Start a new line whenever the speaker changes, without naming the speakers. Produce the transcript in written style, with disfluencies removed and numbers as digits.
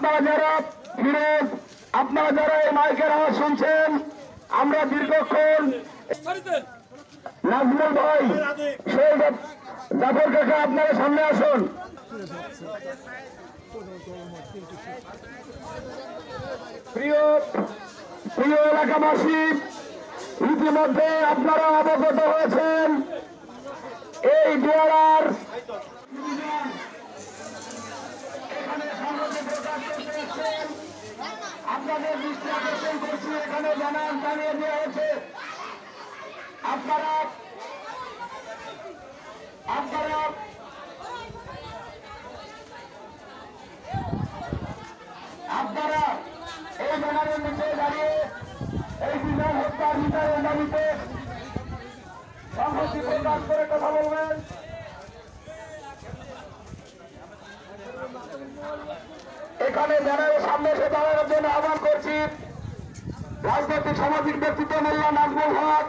আপনারা যারা ফিরোজ, আপনারা যারা এই মাইকের আওয়াজ শুনছেন, আমরা দীর্ঘক্ষণ নাজমুল ভাই, সেই জাফর কাকা, আপনারা সামনে আসুন। প্রিয় এলাকাবাসী, ইতিমধ্যে আপনারা অবগত হয়েছেন এই জোয়ার আপনাদের দৃষ্টি আকর্ষণ করছি। এখানে জানিয়ে দেওয়া হয়েছে আপনারা এই ব্যানারের নিচে দাঁড়িয়ে এই বিধান হত্যার বিচারের দাবিতে সংহতি প্রকাশ করে কথা বলবেন। এখানে ব্যানারের সামনে এসে দাঁড়ানোর জন্য আহ্বান করছি রাজনৈতিক সামাজিক ব্যক্তিত্ব মোল্লা নাজমুল হক।